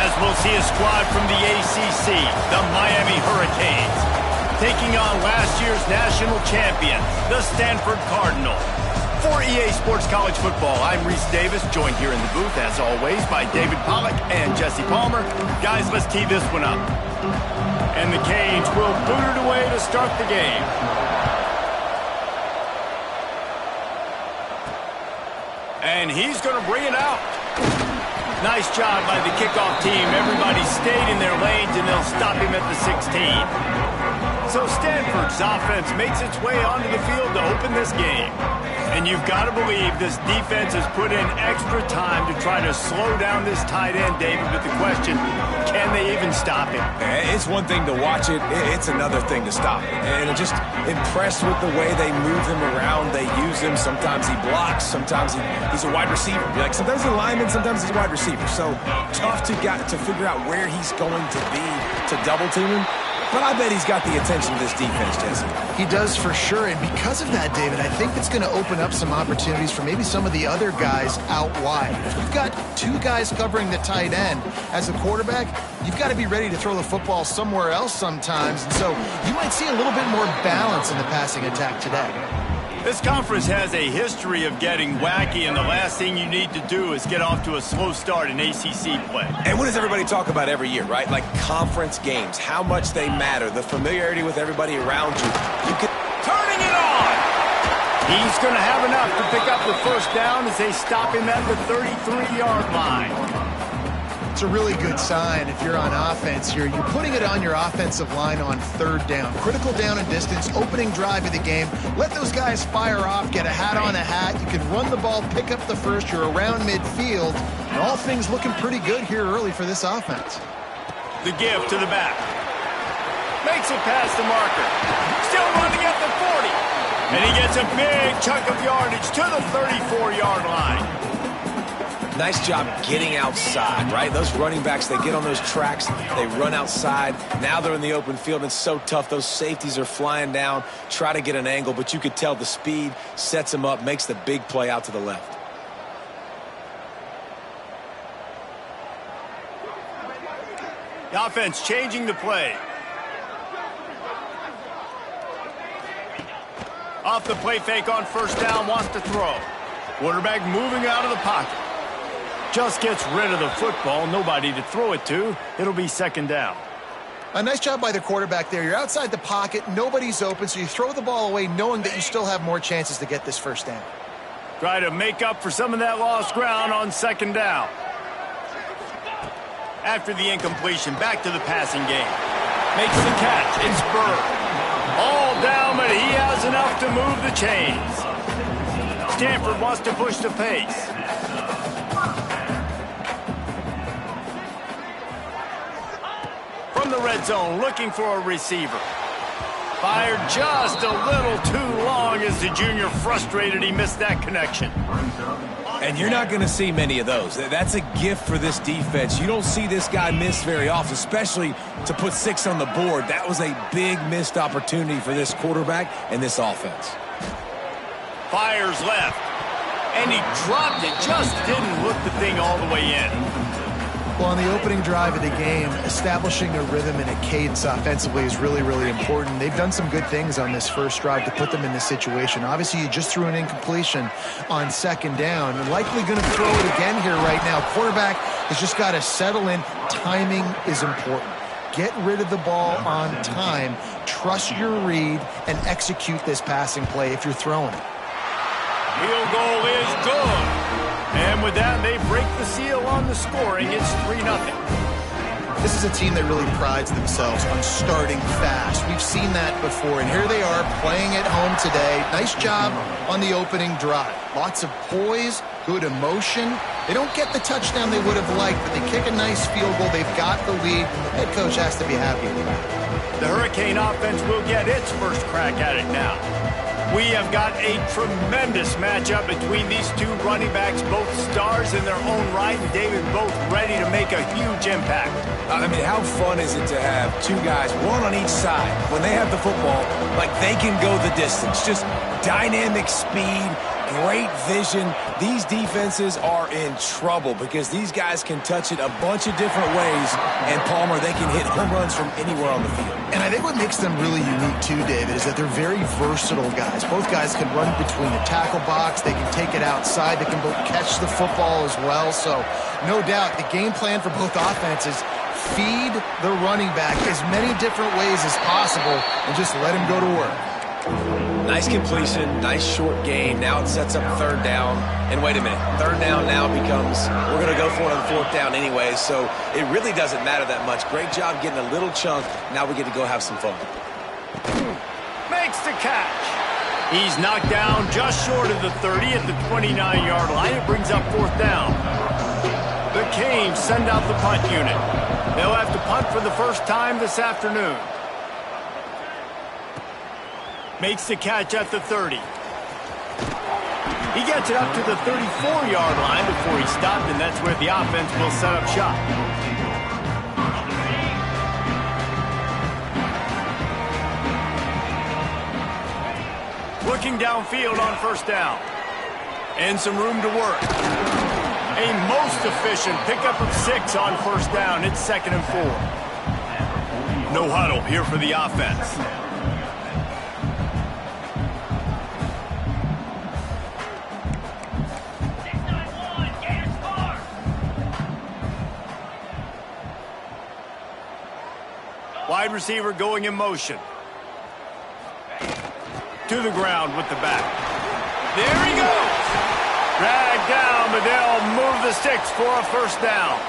As we'll see a squad from the ACC, the Miami Hurricanes, taking on last year's national champion, the Stanford Cardinals. For EA Sports College Football, I'm Reese Davis, joined here in the booth, as always, by David Pollack and Jesse Palmer. Guys, let's tee this one up. And the Canes will boot it away to start the game. And he's going to bring it out. Nice job by the kickoff team. Everybody stayed in their lanes, and they'll stop him at the 16. So Stanford's offense makes its way onto the field to open this game. And you've got to believe this defense has put in extra time to try to slow down this tight end, David, but the question, can they even stop him? It's one thing to watch it, it's another thing to stop it. And I'm just impressed with the way they move him around. They use him. Sometimes he blocks. Sometimes he's a wide receiver. Like sometimes he's a lineman, sometimes he's a wide receiver. So tough to figure out where he's going to be to double team him. But I bet he's got the attention of this defense, Jesse. He does for sure, and because of that, David, I think it's going to open up some opportunities for maybe some of the other guys out wide. If you've got two guys covering the tight end as a quarterback, you've got to be ready to throw the football somewhere else sometimes, and so you might see a little bit more balance in the passing attack today. This conference has a history of getting wacky, and the last thing you need to do is get off to a slow start in ACC play. And what does everybody talk about every year, right? Like conference games, how much they matter, the familiarity with everybody around you. Turning it on! He's going to have enough to pick up the first down as they stop him at the 33-yard line. It's a really good sign if you're on offense here. You're putting it on your offensive line on third down. Critical down and distance, opening drive of the game. Let those guys fire off, get a hat on a hat. You can run the ball, pick up the first. You're around midfield. And all things looking pretty good here early for this offense. The give to the back. Makes it past the marker. Still running at the 40. And he gets a big chunk of yardage to the 34-yard line. Nice job getting outside, right? Those running backs, they get on those tracks, they run outside. Now they're in the open field. It's so tough. Those safeties are flying down, try to get an angle, but you could tell the speed sets them up, makes the big play out to the left. The offense changing the play. Off the play fake on first down, wants to throw. Quarterback moving out of the pocket. Just gets rid of the football, nobody to throw it to. It'll be second down. A nice job by the quarterback there. You're outside the pocket, nobody's open, so you throw the ball away knowing that you still have more chances to get this first down. Try to make up for some of that lost ground on second down. After the incompletion, back to the passing game. Makes the catch, it's Bird. All down, but he has enough to move the chains. Stanford wants to push the pace. From the red zone, looking for a receiver. Fired just a little too long as the junior frustrated he missed that connection. And you're not going to see many of those. That's a gift for this defense. You don't see this guy miss very often, especially to put 6 on the board. That was a big missed opportunity for this quarterback and this offense. Fires left. And he dropped it. Just didn't look the thing all the way in. Well, on the opening drive of the game, establishing a rhythm and a cadence offensively is really, really important. They've done some good things on this first drive to put them in this situation. Obviously, you just threw an incompletion on second down. And likely going to throw it again here right now. Quarterback has just got to settle in. Timing is important. Get rid of the ball on time. Trust your read and execute this passing play if you're throwing it. Field goal is good. And with that, they break the seal on the scoring. It's 3-0. This is a team that really prides themselves on starting fast. We've seen that before, and here they are playing at home today. Nice job on the opening drive. Lots of poise, good emotion. They don't get the touchdown they would have liked, but they kick a nice field goal. They've got the lead. Head coach has to be happy with that. The Hurricane offense will get its first crack at it now. We have got a tremendous matchup between these two running backs, both stars in their own right, and David both ready to make a huge impact. I mean, how fun is it to have two guys, one on each side, when they have the football, like they can go the distance. Just dynamic speed, great vision. These defenses are in trouble because these guys can touch it a bunch of different ways. And, Palmer, they can hit home runs from anywhere on the field. And I think what makes them really unique, too, David, is that they're very versatile guys. Both guys can run between the tackle box. They can take it outside. They can both catch the football as well. So, no doubt, the game plan for both offenses, feed the running back as many different ways as possible and just let him go to work. Nice completion, nice short gain. Now it sets up third down. And wait a minute, third down now becomes, we're going to go for it on fourth down anyway, so it really doesn't matter that much. Great job getting a little chunk. Now we get to go have some fun. Makes the catch. He's knocked down just short of the 30 at the 29-yard line. It brings up fourth down. The Canes send out the punt unit. They'll have to punt for the first time this afternoon. Makes the catch at the 30. He gets it up to the 34-yard line before he stopped, and that's where the offense will set up shop. Looking downfield on first down. And some room to work. A most efficient pickup of 6 on first down. It's 2nd and 4. No huddle here for the offense. Wide receiver going in motion. To the ground with the back. There he goes. Dragged down, but they'll move the sticks for a first down.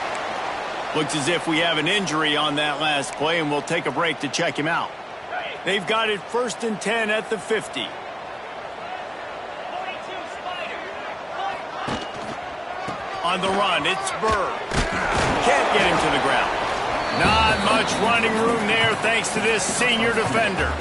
Looks as if we have an injury on that last play, and we'll take a break to check him out. They've got it 1st and 10 at the 50. On the run, it's Bird. Can't get him to the ground. Not much running room there thanks to this senior defender.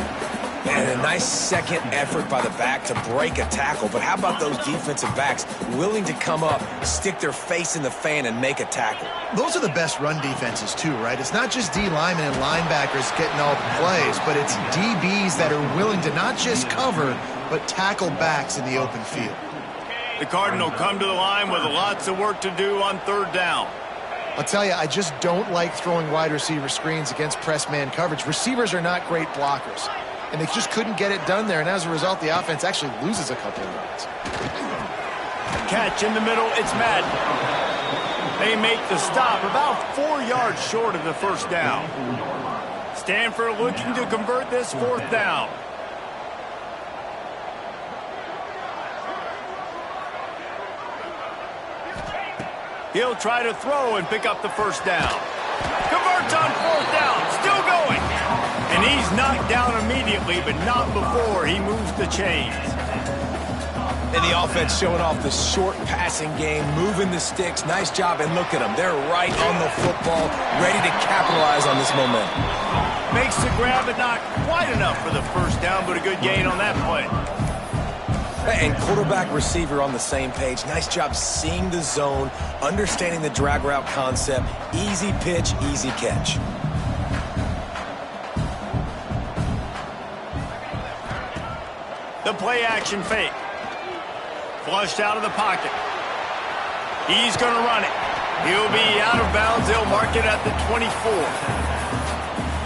And a nice second effort by the back to break a tackle. But how about those defensive backs willing to come up, stick their face in the fan, and make a tackle? Those are the best run defenses, too, right? It's not just D linemen and linebackers getting all the plays, but it's DBs that are willing to not just cover, but tackle backs in the open field. The Cardinal come to the line with lots of work to do on third down. I'll tell you, I just don't like throwing wide receiver screens against press man coverage. Receivers are not great blockers, and they just couldn't get it done there, and as a result, the offense actually loses a couple of yards. Catch in the middle, it's Madden. They make the stop about 4 yards short of the first down. Stanford looking to convert this fourth down. He'll try to throw and pick up the first down. Converts on fourth down. Still going. And he's knocked down immediately, but not before he moves the chains. And the offense showing off the short passing game, moving the sticks. Nice job, and look at them. They're right on the football, ready to capitalize on this momentum. Makes the grab, but not quite enough for the first down, but a good gain on that play. And quarterback receiver on the same page. Nice job seeing the zone, understanding the drag route concept. Easy pitch, easy catch. The play action fake. Flushed out of the pocket. He's going to run it. He'll be out of bounds. They'll mark it at the 24.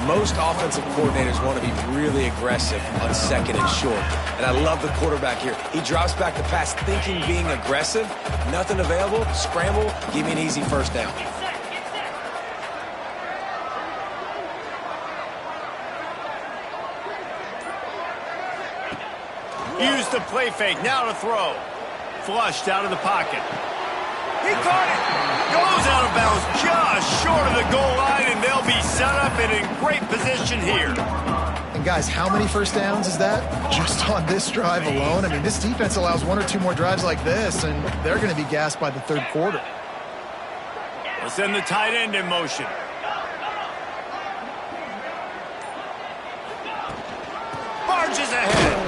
Most offensive coordinators want to be really aggressive on second and short. And I love the quarterback here. He drops back the pass thinking being aggressive. Nothing available. Scramble. Give me an easy first down. Use the play fake. Now to throw. Flushed out of the pocket. He caught it. Goes out of bounds just short of the goal line, and they'll be set up and in great position here. And guys, how many first downs is that? Just on this drive alone? I mean, this defense allows 1 or 2 more drives like this, and they're going to be gassed by the third quarter. We'll send the tight end in motion. Barges ahead.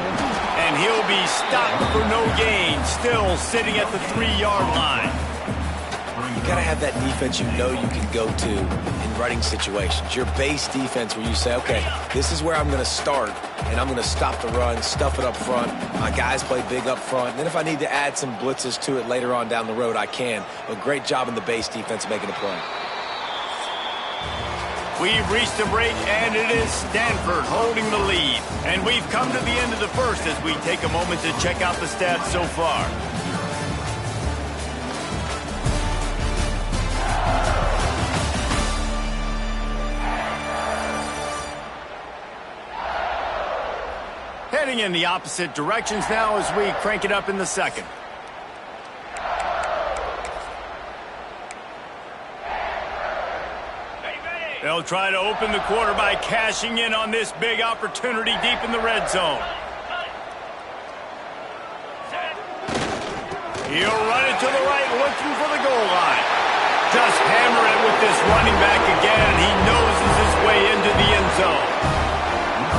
And he'll be stopped for no gain, still sitting at the 3-yard line. got to have that defense you know you can go to in running situations. Your base defense where you say, okay, this is where I'm going to start, and I'm going to stop the run, stuff it up front. My guys play big up front. And then if I need to add some blitzes to it later on down the road, I can. But great job in the base defense making a play. We've reached a break, and it is Stanford holding the lead. And we've come to the end of the first as we take a moment to check out the stats so far. Heading in the opposite directions now as we crank it up in the second. They'll try to open the quarter by cashing in on this big opportunity deep in the red zone. He'll run it to the right, looking for the goal line. Just hammer it with this running back again. He noses his way into the end zone.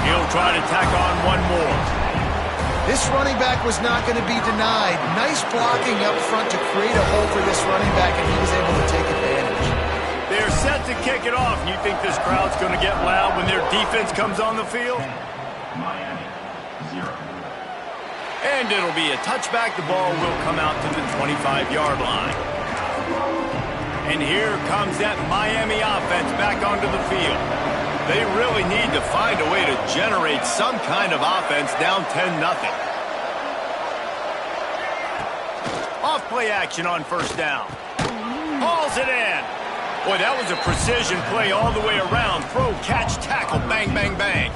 He'll try to tack on one more. This running back was not going to be denied. Nice blocking up front to create a hole for this running back, and he was able to take advantage. They're set to kick it off. You think this crowd's going to get loud when their defense comes on the field? Miami, 0. And it'll be a touchback. The ball will come out to the 25-yard line. And here comes that Miami offense back onto the field. They really need to find a way to generate some kind of offense down 10-0. Off play action on first down. Hauls it in. Boy, that was a precision play all the way around. Throw, catch, tackle, bang, bang, bang.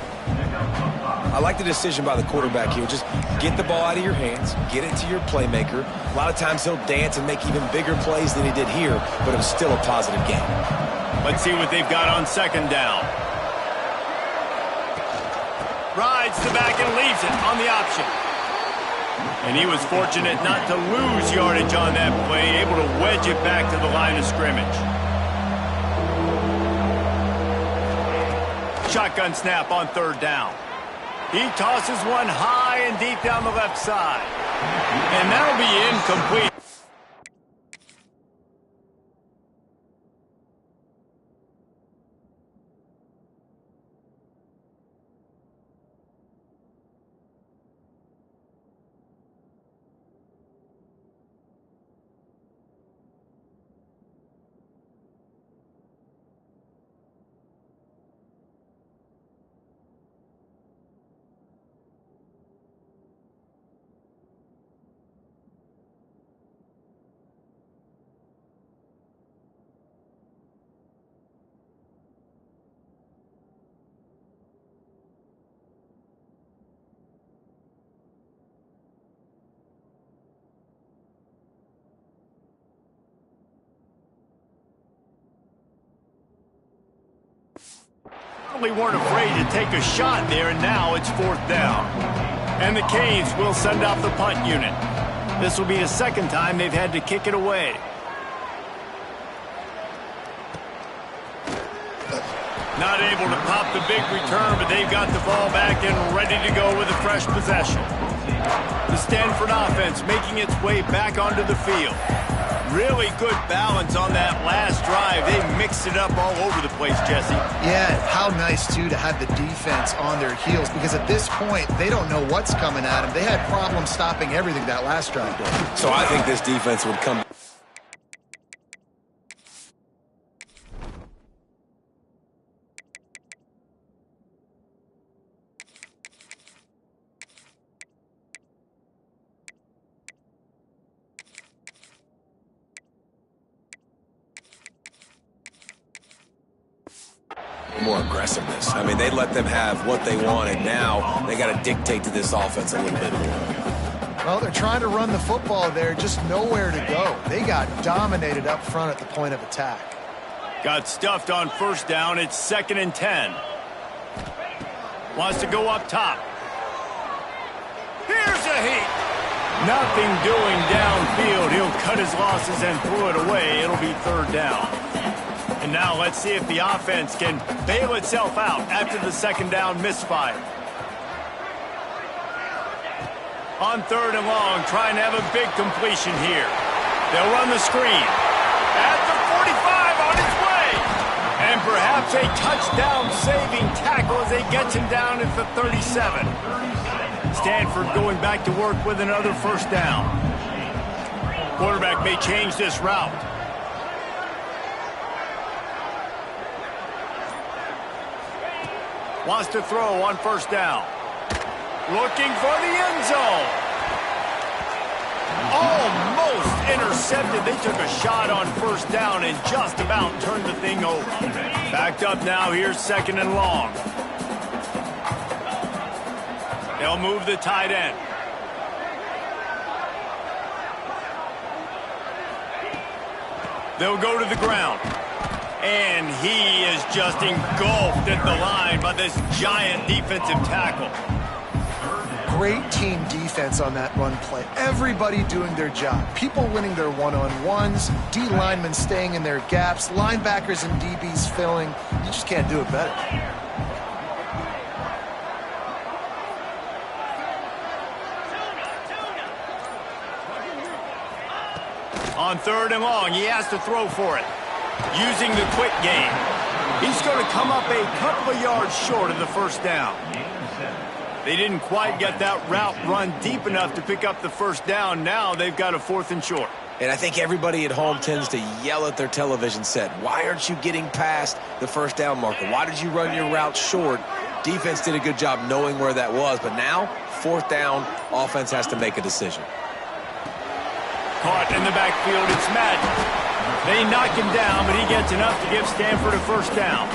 I like the decision by the quarterback here. Just get the ball out of your hands, get it to your playmaker. A lot of times he'll dance and make even bigger plays than he did here, but it was still a positive game. Let's see what they've got on second down. Rides the back and leaves it on the option. And he was fortunate not to lose yardage on that play, able to wedge it back to the line of scrimmage. Shotgun snap on third down. He tosses one high and deep down the left side. And that'll be incomplete. They weren't afraid to take a shot there, and now it's fourth down. And the Canes will send out the punt unit. This will be the second time they've had to kick it away. Not able to pop the big return, but they've got the ball back and ready to go with a fresh possession. The Stanford offense making its way back onto the field. Really good balance on that last drive. They mixed it up all over the place, Jesse. Yeah, how nice, too, to have the defense on their heels, because at this point, they don't know what's coming at them. They had problems stopping everything that last drive did. So I think this defense would come. More aggressiveness. I mean, they let them have what they wanted. Now they got to dictate to this offense a little bit more. Well, they're trying to run the football there, just nowhere to go. They got dominated up front at the point of attack. Got stuffed on first down. It's 2nd and 10. Wants to go up top. Here's a heat. Nothing doing downfield. He'll cut his losses and throw it away. It'll be third down. And now let's see if the offense can bail itself out after the second down misfire. On third and long, trying to have a big completion here. They'll run the screen. At the a touchdown-saving tackle as they get him down at the 37. Stanford going back to work with another first down. Quarterback may change this route. Wants to throw on first down. Looking for the end zone. Almost intercepted. They took a shot on first down and just about turned the thing over. Backed up now. Here's second and long. They'll move the tight end. They'll go to the ground. And he is just engulfed at the line by this giant defensive tackle. Great team defense on that run play. Everybody doing their job. People winning their one-on-ones, D linemen staying in their gaps, linebackers and DBs filling. You just can't do it better. On third and long, he has to throw for it. Using the quick game. He's going to come up a couple of yards short of the first down. They didn't quite get that route run deep enough to pick up the first down. Now they've got a fourth and short. And I think everybody at home tends to yell at their television set. Why aren't you getting past the first down marker? Why did you run your route short? Defense did a good job knowing where that was. But now, fourth down, offense has to make a decision. Caught in the backfield, it's Madden. They knock him down, but he gets enough to give Stanford a first down.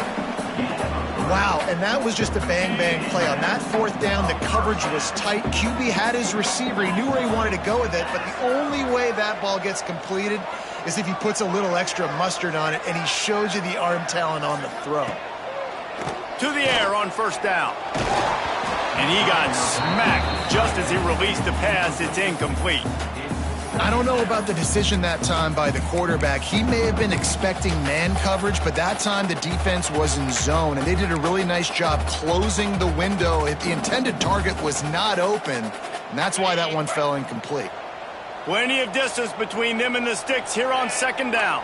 Wow, and that was just a bang-bang play. On that fourth down, the coverage was tight. QB had his receiver. He knew where he wanted to go with it, but the only way that ball gets completed is if he puts a little extra mustard on it, and he shows you the arm talent on the throw. To the air on first down. And he got smacked just as he released the pass. It's incomplete. I don't know about the decision that time by the quarterback. He may have been expecting man coverage, but that time the defense was in zone, and they did a really nice job closing the window if the intended target was not open, and that's why that one fell incomplete. Plenty of distance between them and the sticks here on second down.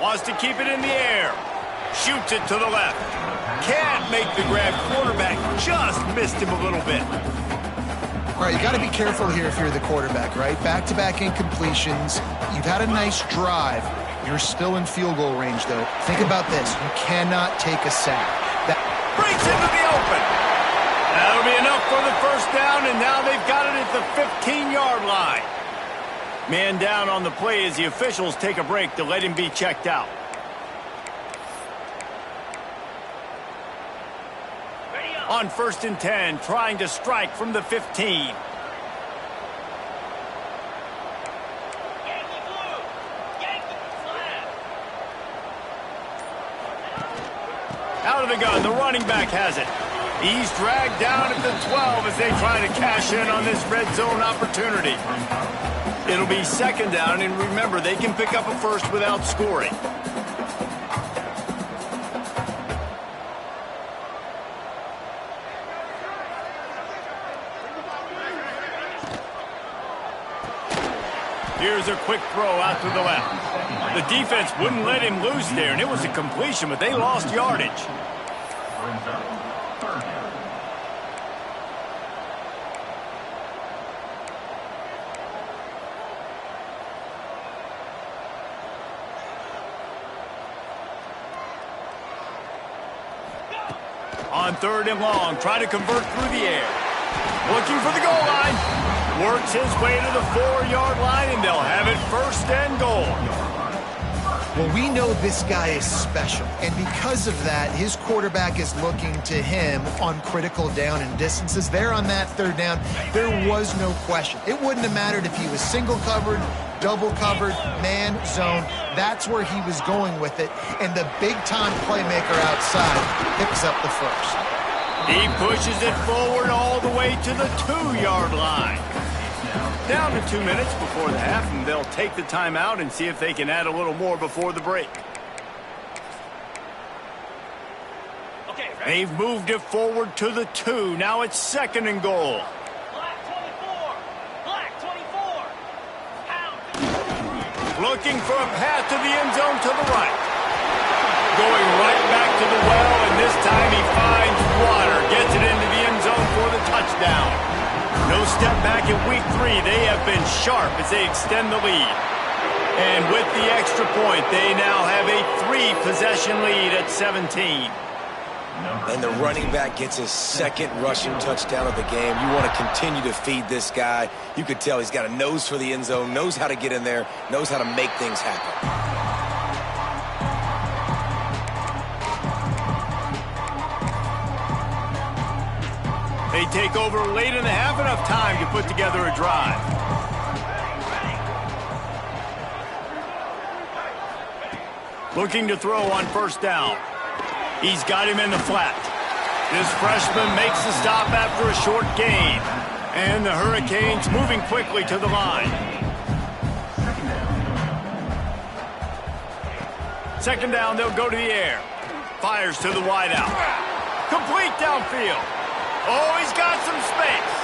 Wants to keep it in the air. Shoots it to the left. Can't make the grab. Quarterback just missed him a little bit. All right, you got to be careful here if you're the quarterback, right? Back-to-back incompletions. You've had a nice drive. You're still in field goal range, though. Think about this. You cannot take a sack. That breaks into the open. That'll be enough for the first down, and now they've got it at the 15-yard line. Man down on the play as the officials take a break to let him be checked out. On first and 10, trying to strike from the 15. Out of the gun, the running back has it. He's dragged down at the 12 as they try to cash in on this red zone opportunity. It'll be second down, and remember, they can pick up a first without scoring. Here's a quick throw out to the left. The defense wouldn't let him loose there, and it was a completion, but they lost yardage. On third and long, try to convert through the air. Looking for the goal line. Works his way to the 4-yard line, and they'll have it first and goal. Well, we know this guy is special, and because of that, his quarterback is looking to him on critical down and distances. There on that third down, there was no question. It wouldn't have mattered if he was single covered, double covered, man, zone. That's where he was going with it, and the big-time playmaker outside picks up the first. He pushes it forward all the way to the 2-yard line. Down to 2 minutes before the half, and they'll take the timeout and see if they can add a little more before the break. They've moved it forward to the 2. Now it's second and goal. Looking for a path to the end zone to the right. Going right back to the well, and this time he finds water. Gets it into the end zone for the touchdown. No step back in week 3. They have been sharp as they extend the lead. And with the extra point, they now have a 3-possession lead at 17. And the running back gets his second rushing touchdown of the game. You want to continue to feed this guy. You could tell he's got a nose for the end zone, knows how to get in there, knows how to make things happen. They take over late in the half, enough time to put together a drive. Looking to throw on first down. He's got him in the flat. This freshman makes the stop after a short gain. And the Hurricanes moving quickly to the line. Second down, they'll go to the air. Fires to the wideout. Complete downfield. Oh, he's got some space.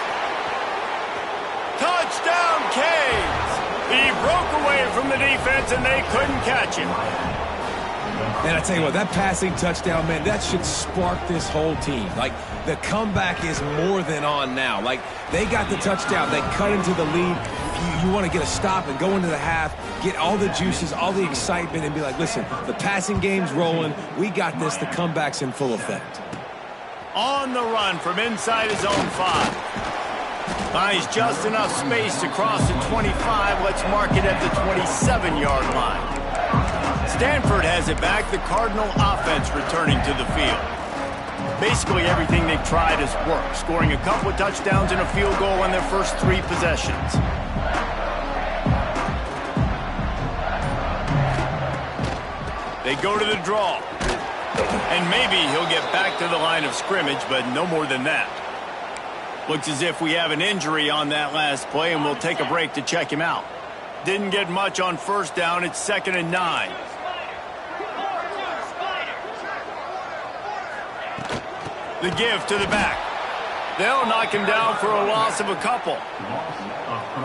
Touchdown, Canes. He broke away from the defense, and they couldn't catch him. And I tell you what, that passing touchdown, man, that should spark this whole team. Like, the comeback is more than on now. Like, they got the touchdown. They cut into the lead. You want to get a stop and go into the half, get all the juices, all the excitement, and be like, listen, the passing game's rolling. We got this. The comeback's in full effect. On the run from inside his own 5. Finds just enough space to cross the 25. Let's mark it at the 27-yard line. Stanford has it back. The Cardinal offense returning to the field. Basically everything they've tried has worked, scoring a couple of touchdowns and a field goal on their first 3 possessions. They go to the draw. And maybe he'll get back to the line of scrimmage, but no more than that. Looks as if we have an injury on that last play, and we'll take a break to check him out. Didn't get much on first down. It's 2nd and 9. The give to the back. They'll knock him down for a loss of a couple.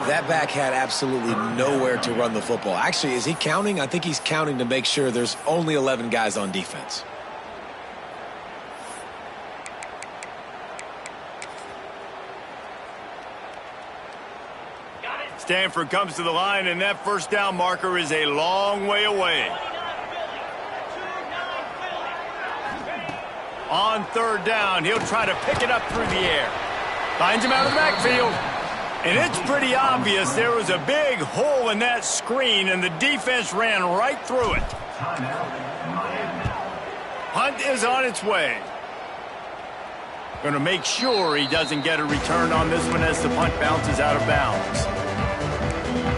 That back had absolutely nowhere to run the football. Actually, is he counting? I think he's counting to make sure there's only 11 guys on defense. Stanford comes to the line, and that first down marker is a long way away. On 3rd down, he'll try to pick it up through the air. Finds him out of the backfield. And it's pretty obvious there was a big hole in that screen, and the defense ran right through it. Punt is on its way. Going to make sure he doesn't get a return on this one as the punt bounces out of bounds.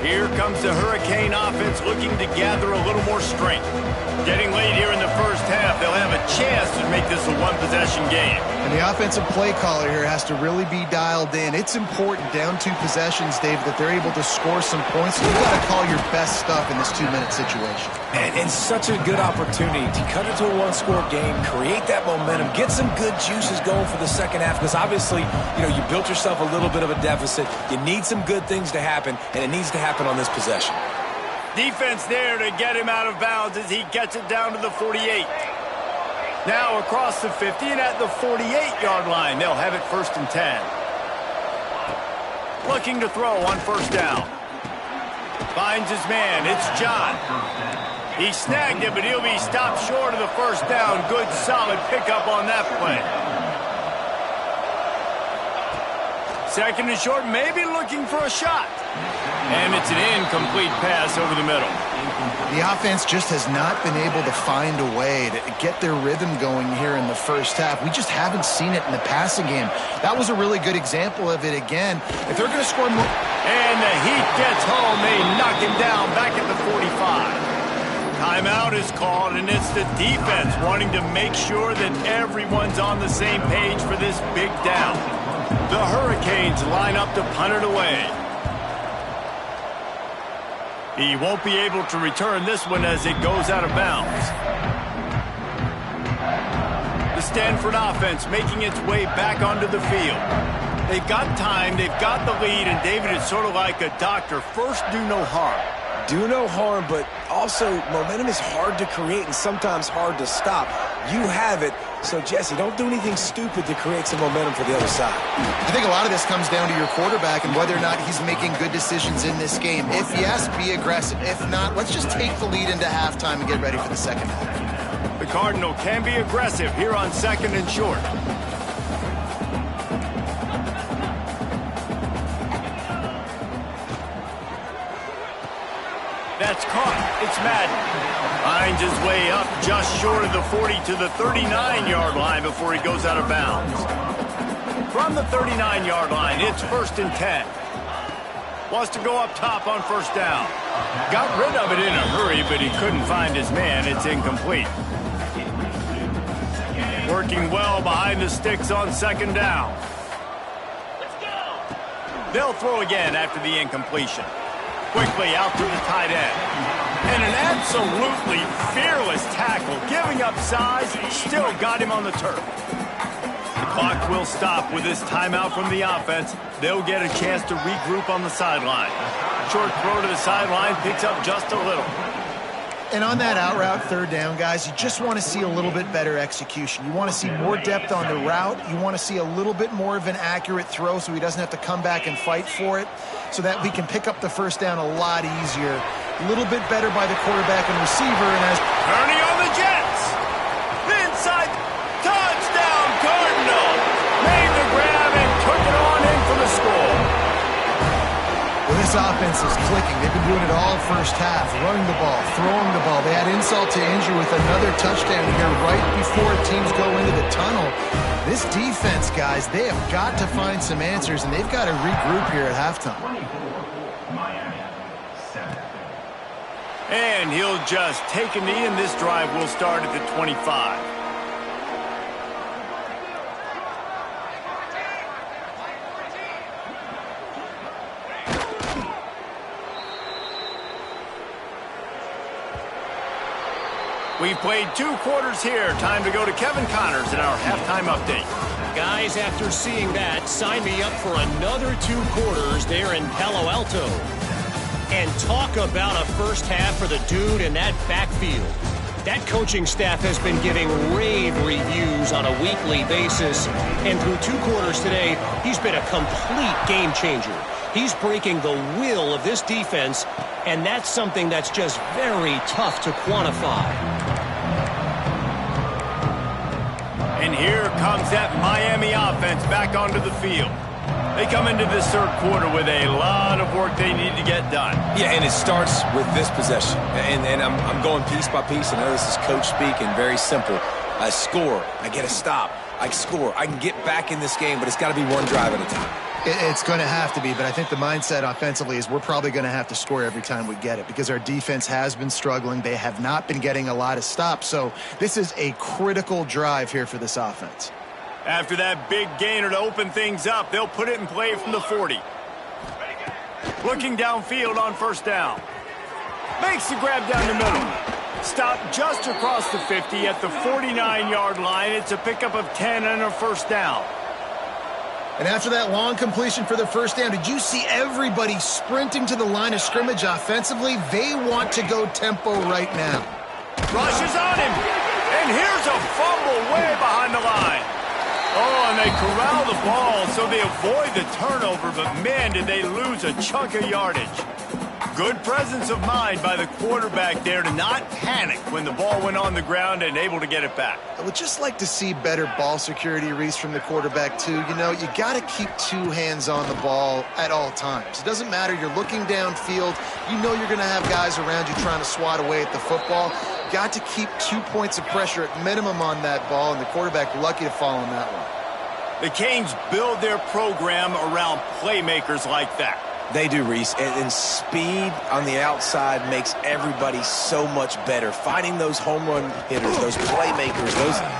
Here comes the Hurricane offense looking to gather a little more strength. Getting late here in the first half, they'll have a chance to make this a 1-possession game. And the offensive play caller here has to really be dialed in. It's important down 2 possessions, Dave, that they're able to score some points. You've got to call your best stuff in this 2-minute situation. And it's such a good opportunity to cut into a 1-score game, create that momentum, get some good juices going for the second half, because obviously, you built yourself a little bit of a deficit. You need some good things to happen, and it needs to happen on this possession. Defense there to get him out of bounds as he gets it down to the 48. Now across the 50 and at the 48-yard line. They'll have it 1st and 10. Looking to throw on first down. Finds his man. It's John. He snagged it, but he'll be stopped short of the first down. Good, solid pickup on that play. 2nd and short, maybe looking for a shot. And it's an incomplete pass over the middle. The offense just has not been able to find a way to get their rhythm going here in the first half. We just haven't seen it in the passing game. That was a really good example of it again. If they're going to score more... And the Heat gets home. They knock him down back at the 45. Timeout is called, and it's the defense wanting to make sure that everyone's on the same page for this big down. The Hurricanes line up to punt it away. He won't be able to return this one as it goes out of bounds. The Stanford offense making its way back onto the field. They've got time, they've got the lead, and David, is sort of like a doctor. First, do no harm. do no harm, but also momentum is hard to create and sometimes hard to stop. You have it, so Jesse, don't do anything stupid to create some momentum for the other side. I think a lot of this comes down to your quarterback and whether or not he's making good decisions in this game. If yes, be aggressive. If not, let's just take the lead into halftime and get ready for the second half. The Cardinal can be aggressive here on 2nd and short. That's caught. It's Madden. Finds his way up just short of the 40 to the 39-yard line before he goes out of bounds. From the 39-yard line, it's 1st and 10. Wants to go up top on 1st down. Got rid of it in a hurry, but he couldn't find his man. It's incomplete. Working well behind the sticks on 2nd down. They'll throw again after the incompletion. Quickly out to the tight end. And an absolutely fearless tackle. Giving up size, still got him on the turf. The clock will stop with this timeout from the offense. They'll get a chance to regroup on the sideline. Short throw to the sideline, picks up just a little. And on that out route, 3rd down, guys, you just want to see a little bit better execution. You want to see more depth on the route. You want to see a little bit more of an accurate throw so he doesn't have to come back and fight for it, so that we can pick up the 1st down a lot easier. A little bit better by the quarterback and receiver. And as Ernie on the Jets. Inside. Touchdown, Cardinal. Made the grab and took it on in for the score. Well, this offense is clicking. They've been doing it all first half, running the ball, throwing the ball. They had insult to injury with another touchdown here right before teams go into the tunnel. This defense, guys, they have got to find some answers, and they've got to regroup here at halftime. And he'll just take a knee, and this drive will start at the 25. We've played 2 quarters here. Time to go to Kevin Connors in our halftime update. Guys, after seeing that, sign me up for another 2 quarters there in Palo Alto. And talk about a first half for the dude in that backfield. That coaching staff has been giving rave reviews on a weekly basis. And through 2 quarters today, he's been a complete game changer. He's breaking the will of this defense, and that's something that's just very tough to quantify. And here comes that Miami offense back onto the field. They come into this 3rd quarter with a lot of work they need to get done. Yeah, and it starts with this possession. And I'm going piece by piece. I know this is coach speak and very simple. I score. I get a stop. I score. I can get back in this game, but it's got to be one drive at a time. It's going to have to be, but I think the mindset offensively is we're probably going to have to score every time we get it because our defense has been struggling. They have not been getting a lot of stops, so this is a critical drive here for this offense. After that big gainer to open things up, they'll put it in play from the 40. Looking downfield on 1st down. Makes the grab down the middle. Stop just across the 50 at the 49-yard line. It's a pickup of 10 and a 1st down. And after that long completion for the 1st down, did you see everybody sprinting to the line of scrimmage offensively? They want to go tempo right now. Rushes on him. And here's a fumble way behind the line. Oh, and they corral the ball so they avoid the turnover, but man, did they lose a chunk of yardage. Good presence of mind by the quarterback there to not panic when the ball went on the ground and able to get it back. I would just like to see better ball security, Reese, from the quarterback, too. You know, you got to keep 2 hands on the ball at all times. It doesn't matter. You're looking downfield. You know you're going to have guys around you trying to swat away at the football. Got to keep 2 points of pressure at minimum on that ball, and the quarterback lucky to fall on that one. The Canes build their program around playmakers like that. They do, Reese, and speed on the outside makes everybody so much better. Finding those home run hitters, those playmakers,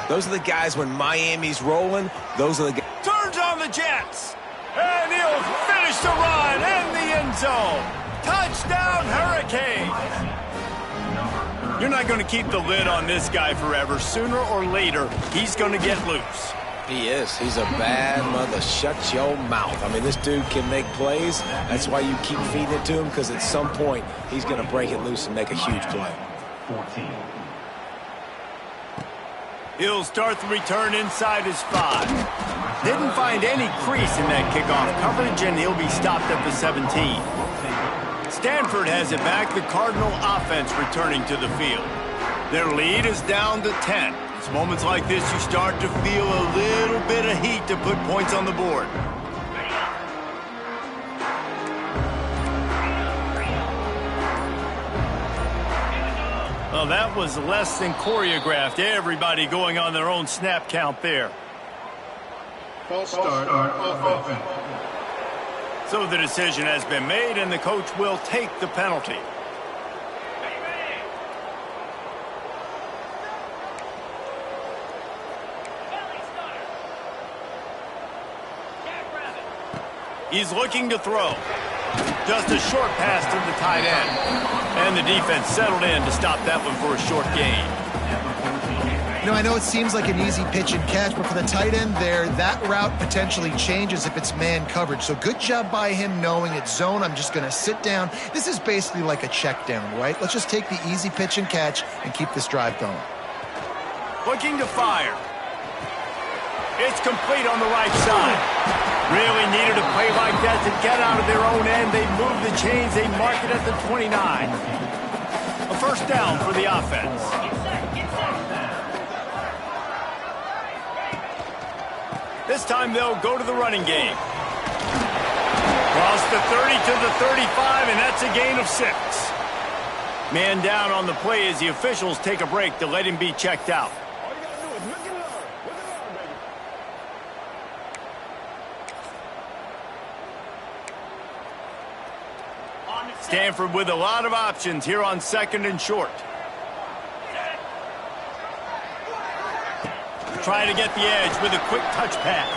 those are the guys when Miami's rolling, those are the guys. Turns on the Jets, and he'll finish the run in the end zone. Touchdown, Hurricanes. You're not going to keep the lid on this guy forever. Sooner or later, he's going to get loose. He is. He's a bad mother. Shut your mouth. I mean, this dude can make plays. That's why you keep feeding it to him, because at some point, he's going to break it loose and make a huge play. 14. He'll start the return inside his 5. Didn't find any crease in that kickoff coverage, and he'll be stopped at the 17. Stanford has it back. The Cardinal offense returning to the field. Their lead is down to 10. It's moments like this you start to feel a little bit of heat to put points on the board. Well, that was less than choreographed. Everybody going on their own snap count there. False start offense. So the decision has been made, and the coach will take the penalty. He's looking to throw. Just a short pass to the tight end. And the defense settled in to stop that one for a short gain. You know, I know it seems like an easy pitch and catch, but for the tight end there, that route potentially changes if it's man coverage. So good job by him knowing it's zone. I'm just going to sit down. This is basically like a check down, right? Let's just take the easy pitch and catch and keep this drive going. Looking to fire. It's complete on the right side. Really needed a play like that to get out of their own end. They move the chains. They mark it at the 29. A first down for the offense. This time they'll go to the running game. Cross the 30 to the 35, and that's a gain of 6. Man down on the play as the officials take a break to let him be checked out. Stanford with a lot of options here on 2nd and short. Trying to get the edge with a quick touch pass.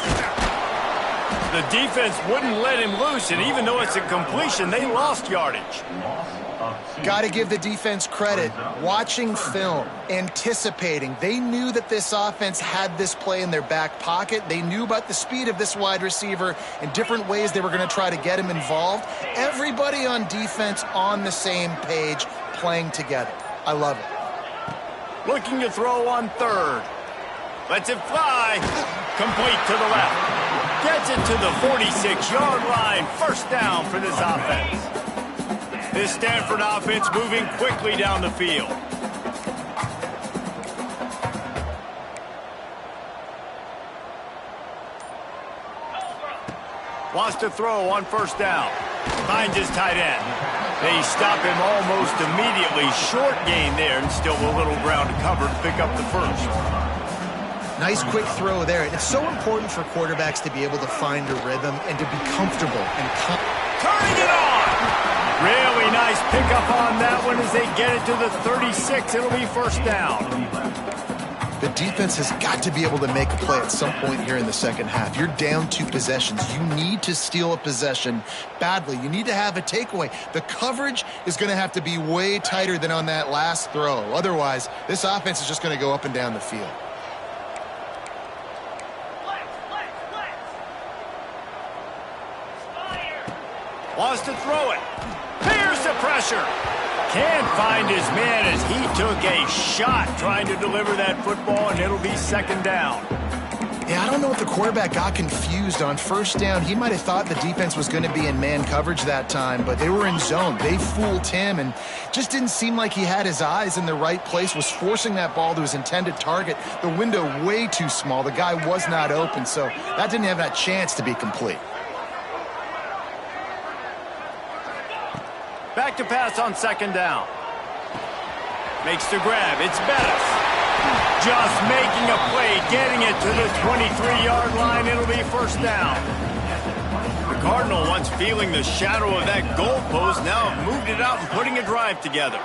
The defense wouldn't let him loose, and even though it's a completion, they lost yardage. Got to give the defense credit. Watching film, anticipating. They knew that this offense had this play in their back pocket. They knew about the speed of this wide receiver and different ways they were going to try to get him involved. Everybody on defense on the same page, playing together. I love it. Looking to throw on 3rd. Lets it fly. Complete to the left. Gets it to the 46-yard line. First down for this offense. This Stanford offense moving quickly down the field. Wants to throw on first down. Finds his tight end. They stop him almost immediately. Short gain there, and still a little ground to cover to pick up the first. Nice quick throw there. It's so important for quarterbacks to be able to find a rhythm and to be comfortable. Turning it on! Really nice pickup on that one as they get it to the 36. It'll be first down. The defense has got to be able to make a play at some point here in the second half. You're down 2 possessions. You need to steal a possession badly. You need to have a takeaway. The coverage is going to have to be way tighter than on that last throw. Otherwise, this offense is just going to go up and down the field. Wants to throw it. Here's the pressure. Can't find his man as he took a shot trying to deliver that football, and it'll be second down. Yeah, I don't know if the quarterback got confused on first down. He might have thought the defense was going to be in man coverage that time, but they were in zone. They fooled him, and just didn't seem like he had his eyes in the right place, was forcing that ball to his intended target. The window way too small. The guy was not open, so that didn't have that chance to be complete. Back to pass on second down. Makes the grab. It's Bettis. Just making a play, getting it to the 23-yard line. It'll be first down. The Cardinal, once feeling the shadow of that goalpost, now moved it out and putting a drive together.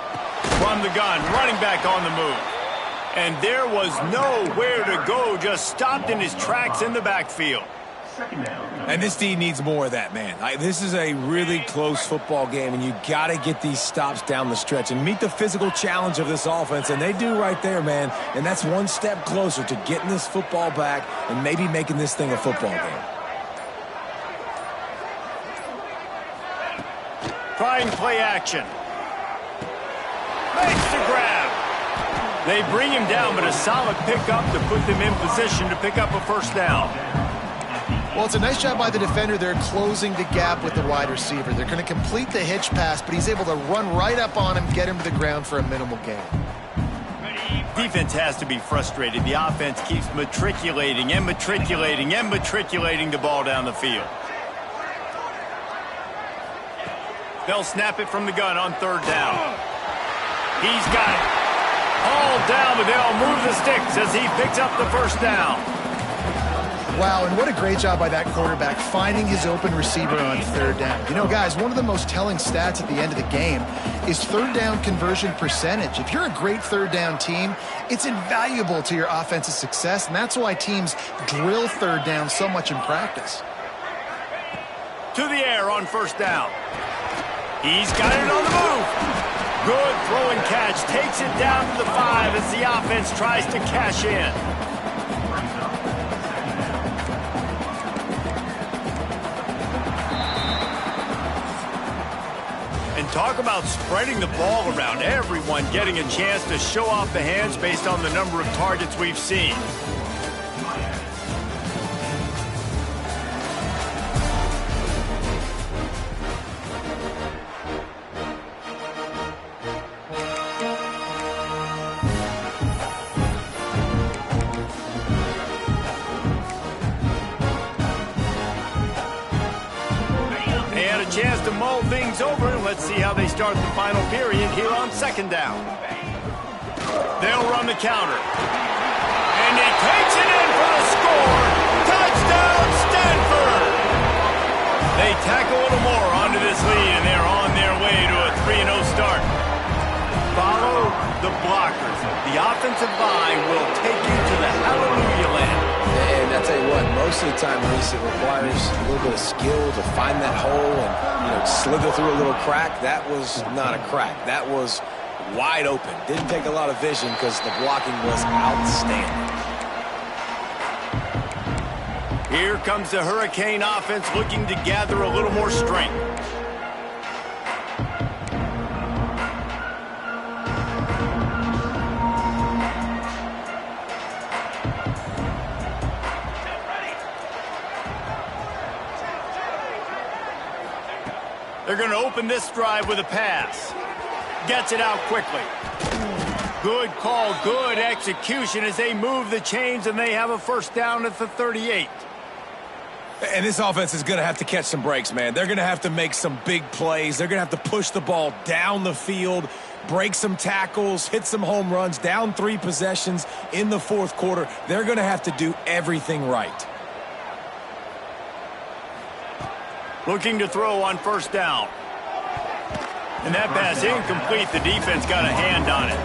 From the gun, running back on the move. And there was nowhere to go, just stopped in his tracks in the backfield. Second down. And this D needs more of that, man. This is a really close football game, and you got to get these stops down the stretch and meet the physical challenge of this offense, and they do right there, man. And that's one step closer to getting this football back and maybe making this thing a football game. Trying play action. Makes the grab. They bring him down, but a solid pickup to put them in position to pick up a first down. Well, it's a nice job by the defender. They're closing the gap with the wide receiver. They're going to complete the hitch pass, but he's able to run right up on him, get him to the ground for a minimal gain. Defense has to be frustrated. The offense keeps matriculating and matriculating and matriculating the ball down the field. They'll snap it from the gun on third down. He's got it. All down, but they'll move the sticks as he picks up the first down. Wow, and what a great job by that quarterback finding his open receiver on third down. You know, guys, one of the most telling stats at the end of the game is third down conversion percentage. If you're a great third down team, it's invaluable to your offensive success, and that's why teams drill third down so much in practice. To the air on first down. He's got it on the move. Good throw and catch. Takes it down to the 5 as the offense tries to cash in. And talk about spreading the ball around. Everyone getting a chance to show off the hands based on the number of targets we've seen. Chance to mull things over. Let's see how they start the final period here on second down. They'll run the counter. And he takes it in for the score. Touchdown, Stanford! They tack a little more onto this lead, and they're on their way to a 3-0 start. Follow the blockers. The offensive line will take you to the hallelujah land. And I tell you what, most of the time, Reese, it requires a little bit of skill to find that hole and, slither through a little crack. That was not a crack. That was wide open. Didn't take a lot of vision because the blocking was outstanding. Here comes the Hurricane offense looking to gather a little more strength. They're going to open this drive with a pass. Gets it out quickly. Good call, good execution as they move the chains, and they have a first down at the 38. And this offense is going to have to catch some breaks, man. They're going to have to make some big plays. They're going to have to push the ball down the field, break some tackles, hit some home runs, down 3 possessions in the fourth quarter. They're going to have to do everything right. Looking to throw on first down. And that pass incomplete. The defense got a hand on it.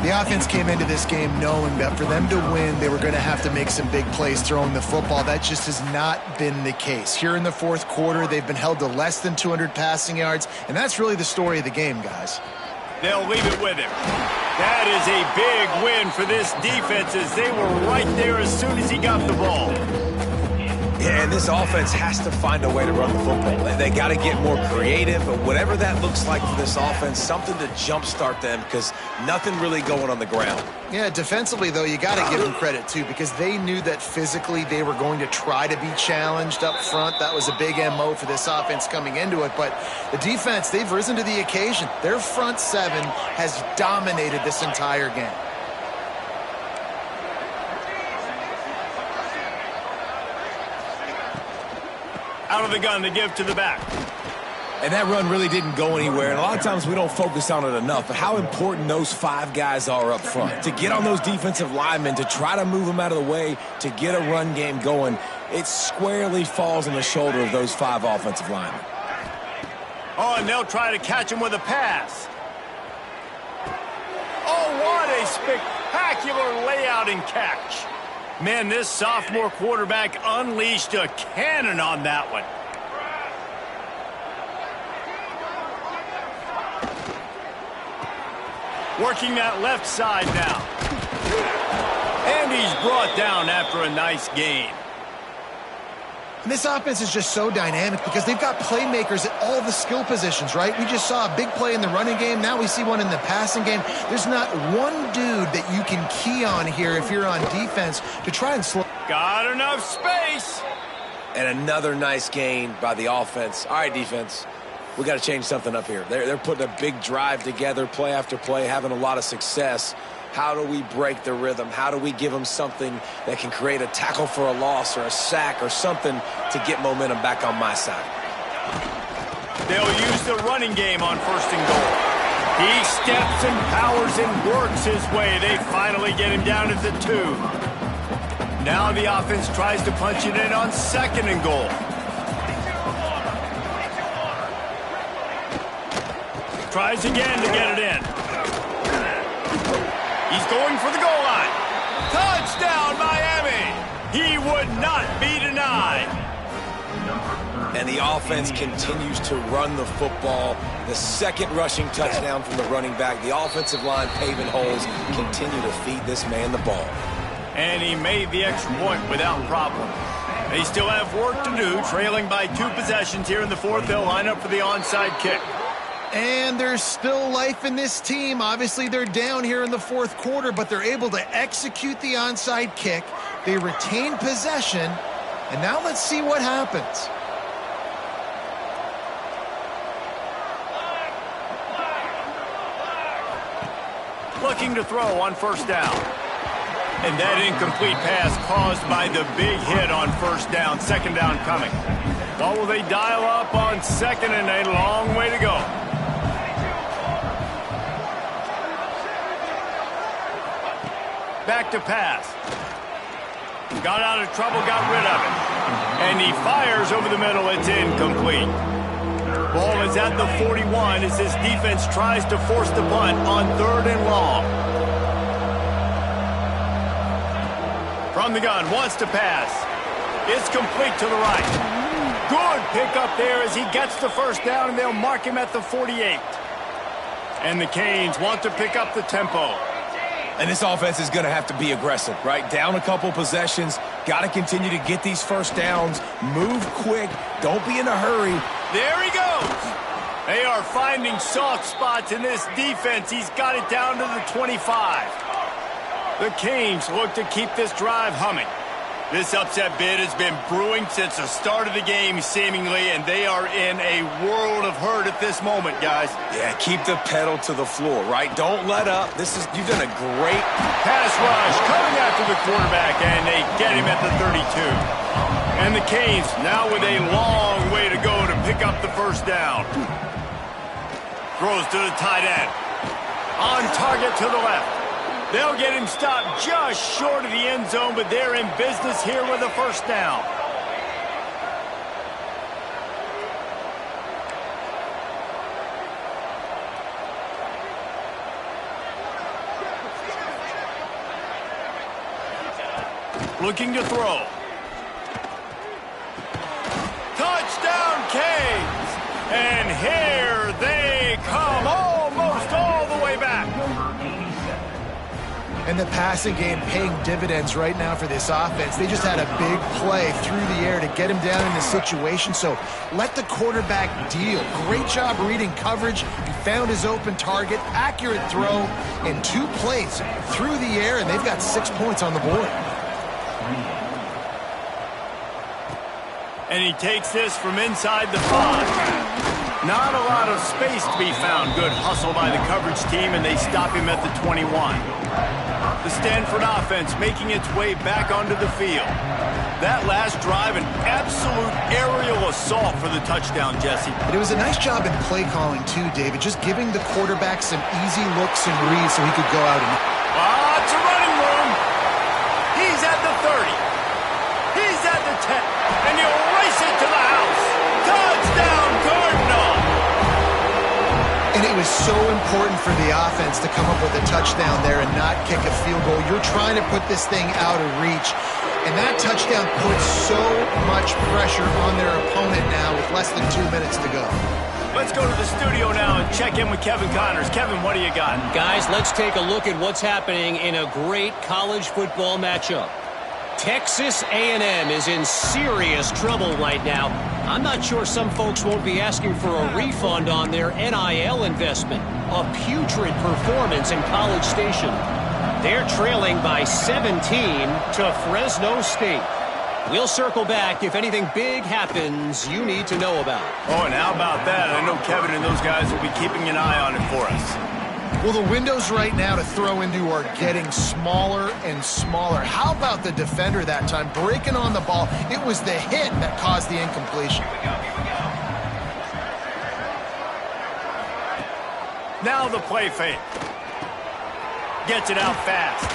The offense came into this game knowing that for them to win, they were going to have to make some big plays throwing the football. That just has not been the case. Here in the fourth quarter, they've been held to less than 200 passing yards, and that's really the story of the game, guys. They'll leave it with him. That is a big win for this defense as they were right there as soon as he got the ball. Yeah, and this offense has to find a way to run the football. They got to get more creative, but whatever that looks like for this offense, something to jumpstart them because nothing really going on the ground. Yeah, defensively, though, you got to give them credit, too, because they knew that physically they were going to try to be challenged up front. That was a big MO for this offense coming into it, but the defense, they've risen to the occasion. Their front seven has dominated this entire game. Out of the gun to give to the back. And that run really didn't go anywhere, and a lot of times we don't focus on it enough, but how important those 5 guys are up front. To get on those defensive linemen, to try to move them out of the way, to get a run game going, it squarely falls on the shoulder of those 5 offensive linemen. Oh, and they'll try to catch him with a pass. Oh, what a spectacular layout and catch. Man, this sophomore quarterback unleashed a cannon on that one. Working that left side now. And he's brought down after a nice gain. And this offense is just so dynamic because they've got playmakers at all the skill positions, right? We just saw a big play in the running game. Now we see one in the passing game. There's not one dude that you can key on here if you're on defense to try and slow. Got enough space. And another nice gain by the offense. All right, defense. We got to change something up here. They're putting a big drive together, play after play, having a lot of success. How do we break the rhythm? How do we give them something that can create a tackle for a loss or a sack or something to get momentum back on my side? They'll use the running game on 1st and goal. He steps and powers and works his way. They finally get him down at the 2. Now the offense tries to punch it in on 2nd and goal. Tries again to get it in. He's going for the goal line. Touchdown, Miami! He would not be denied. And the offense continues to run the football. The 2nd rushing touchdown from the running back. The offensive line paving holes. Continue to feed this man the ball. And he made the extra point without problem. They still have work to do, trailing by 2 possessions here in the 4th. They'll line up for the onside kick. And there's still life in this team. Obviously, they're down here in the 4th quarter, but they're able to execute the onside kick. They retain possession. And now let's see what happens. Looking to throw on 1st down. And that incomplete pass caused by the big hit on 1st down. 2nd down coming. Well, will they dial up on 2nd and a long way to go? Back to pass. Got out of trouble, got rid of it. And he fires over the middle. It's incomplete. Ball is at the 41 as this defense tries to force the punt on 3rd and long. From the gun, wants to pass. It's complete to the right. Good pickup there as he gets the 1st down, and they'll mark him at the 48. And the Canes want to pick up the tempo. And this offense is going to have to be aggressive, right? Down a couple possessions. Got to continue to get these 1st downs. Move quick. Don't be in a hurry. There he goes. They are finding soft spots in this defense. He's got it down to the 25. The Canes look to keep this drive humming. This upset bid has been brewing since the start of the game, seemingly, and they are in a world of hurt at this moment, guys. Yeah, keep the pedal to the floor, right? Don't let up. You've done a great pass rush coming after the quarterback, and they get him at the 32. And the Canes now with a long way to go to pick up the 1st down. Throws to the tight end. On target to the left. They'll get him stopped just short of the end zone, but they're in business here with a 1st down. Looking to throw. Touchdown, Canes! And here they come, almost all the way back. And the passing game paying dividends right now for this offense. They just had a big play through the air to get him down in the situation. So let the quarterback deal. Great job reading coverage. He found his open target. Accurate throw in 2 plays through the air, and they've got 6 points on the board. And he takes this from inside the 5. Not a lot of space to be found. Good hustle by the coverage team, and they stop him at the 21. The Stanford offense making its way back onto the field. That last drive, an absolute aerial assault for the touchdown, Jesse. But it was a nice job in play calling, too, David. Just giving the quarterback some easy looks and reads so he could go out and... It's a running room. He's at the 30. He's at the 10. And he'll race it to the house. Touchdown, Cardinal. And it was so important for the offense to come up with a touchdown there and not kick a field goal. You're trying to put this thing out of reach, and that touchdown puts so much pressure on their opponent now with less than 2 minutes to go. Let's go to the studio now and check in with Kevin Connors. Kevin, what do you got? Guys, let's take a look at what's happening in a great college football matchup. Texas A&M is in serious trouble right now. I'm not sure some folks won't be asking for a refund on their NIL investment. A putrid performance in College Station. They're trailing by 17 to Fresno State. We'll circle back if anything big happens you need to know about. Oh, and how about that? I know Kevin and those guys will be keeping an eye on it for us. Well, the windows right now to throw into are getting smaller and smaller. How about the defender that time breaking on the ball? It was the hit that caused the incompletion. Now the play fake. Gets it out fast.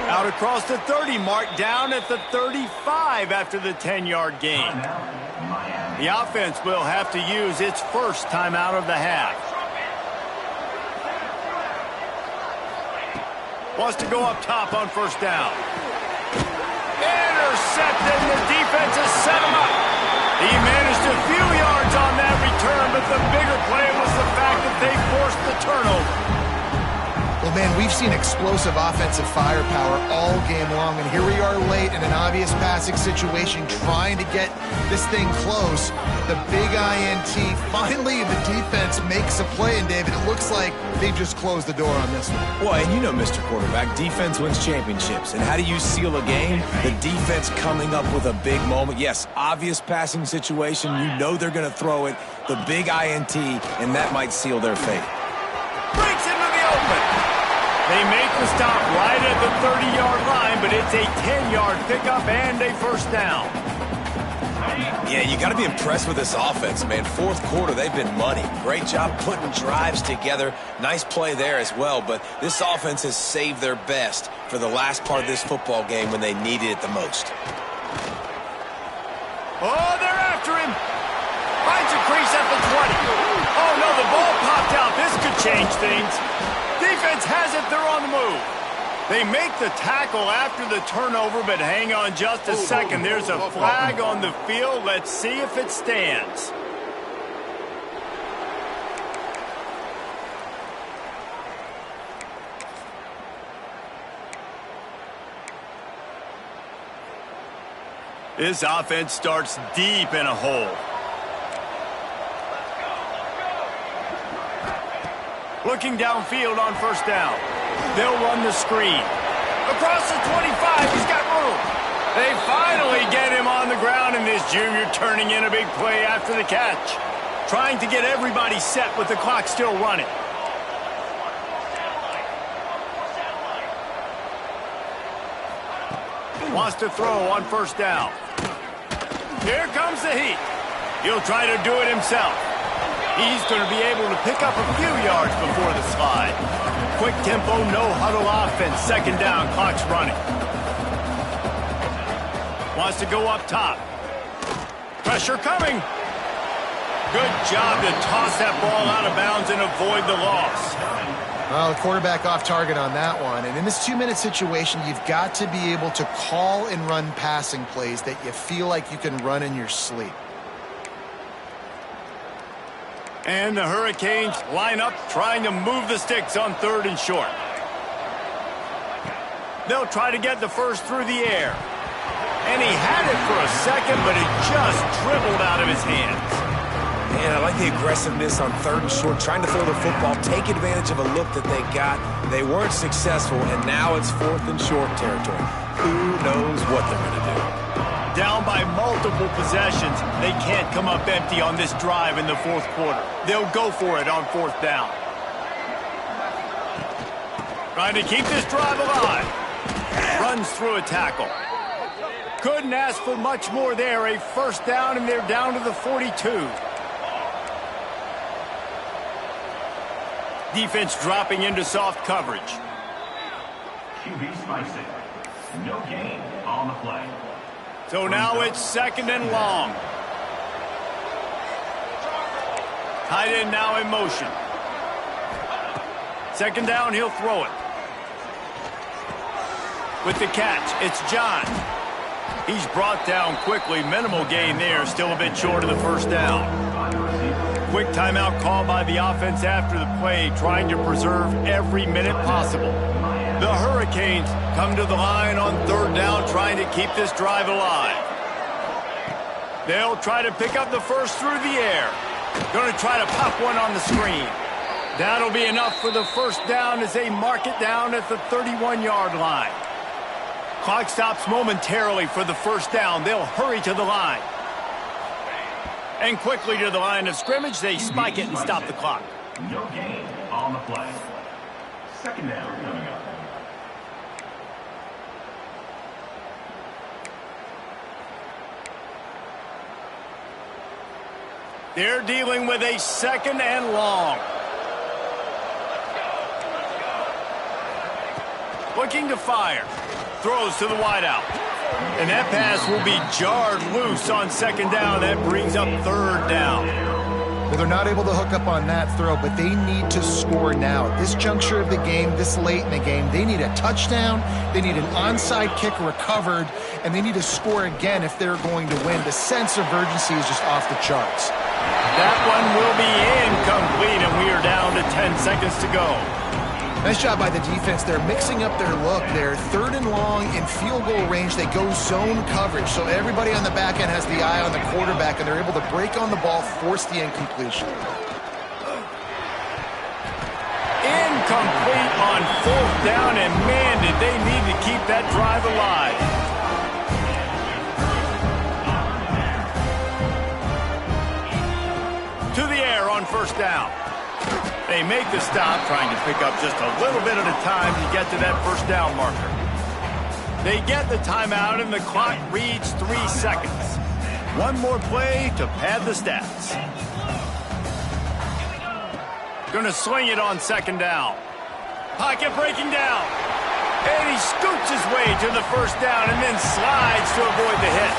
Out across the 30 mark, down at the 35 after the 10-yard gain. The offense will have to use its first timeout of the half. Wants to go up top on first down. Intercepted, and the defense has set him up. He managed a few yards on that return, but the bigger play was the fact that they forced the turnover. Well, man, we've seen explosive offensive firepower all game long, and here we are late in an obvious passing situation trying to get this thing close. The big INT. Finally, the defense makes a play, and David, it looks like they've just closed the door on this one. Well, and you know, Mr. Quarterback, defense wins championships. And how do you seal a game? The defense coming up with a big moment. Yes, obvious passing situation. You know they're going to throw it. The big INT, and that might seal their fate. Breaks into the open. They make the stop right at the 30-yard line, but it's a 10-yard pickup and a first down. Yeah, you got to be impressed with this offense, man. Fourth quarter, they've been money. Great job putting drives together. Nice play there as well, but this offense has saved their best for the last part of this football game when they needed it the most. Oh, they're after him. Finds a crease at the 20. Oh, no, the ball popped out. This could change things. Defense has it. They're on the move. They make the tackle after the turnover, but hang on just a second. There's a flag on the field. Let's see if it stands. This offense starts deep in a hole. Looking downfield on first down. They'll run the screen. Across the 25, he's got room. They finally get him on the ground, and this junior turning in a big play after the catch. Trying to get everybody set with the clock still running. Wants to throw on first down. Here comes the heat. He'll try to do it himself. He's going to be able to pick up a few yards before the slide. Quick tempo, no huddle offense. Second down, clock's running. Wants to go up top. Pressure coming. Good job to toss that ball out of bounds and avoid the loss. Well, the quarterback off target on that one. And in this 2-minute situation, you've got to be able to call and run passing plays that you feel like you can run in your sleep. And the Hurricanes line up trying to move the sticks on third and short. They'll try to get the first through the air. And he had it for a second, but it just dribbled out of his hands. Man, I like the aggressiveness on third and short, trying to throw the football, take advantage of a look that they got. They weren't successful, and now it's fourth and short territory. Who knows what they're going to do? Down by multiple possessions, they can't come up empty on this drive in the fourth quarter. They'll go for it on fourth down. Trying to keep this drive alive. Runs through a tackle. Couldn't ask for much more there. A first down, and they're down to the 42. Defense dropping into soft coverage. QB spicing. No gain on the play. So now it's second and long. Tight end now in motion. Second down, he'll throw it. With the catch, it's John. He's brought down quickly. Minimal gain there. Still a bit short of the first down. Quick timeout call by the offense after the play, trying to preserve every minute possible. The Hurricanes come to the line on third down, trying to keep this drive alive. They'll try to pick up the first through the air. Going to try to pop one on the screen. That'll be enough for the first down as they mark it down at the 31-yard line. Clock stops momentarily for the first down. They'll hurry to the line. And quickly to the line of scrimmage, they spike it and stop the clock. No gain on the play. Second down coming up. They're dealing with a second and long. Looking to fire. Throws to the wideout. And that pass will be jarred loose on second down. That brings up third down. Well, they're not able to hook up on that throw, but they need to score now. At this juncture of the game, this late in the game, they need a touchdown, they need an onside kick recovered, and they need to score again if they're going to win. The sense of urgency is just off the charts. That one will be incomplete, and we are down to 10 seconds to go. Nice job by the defense. They're mixing up their look. They're third and long in field goal range. They go zone coverage. So everybody on the back end has the eye on the quarterback, and they're able to break on the ball, force the incompletion. Incomplete on fourth down, and man, did they need to keep that drive alive. To the air on first down. They make the stop, trying to pick up just a little bit at a time to get to that first down marker. They get the timeout, and the clock reads 3 seconds. One more play to pad the stats. Gonna swing it on second down. Pocket breaking down. And he scoots his way to the first down and then slides to avoid the hit.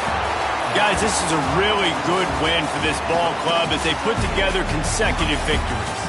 Guys, this is a really good win for this ball club as they put together consecutive victories.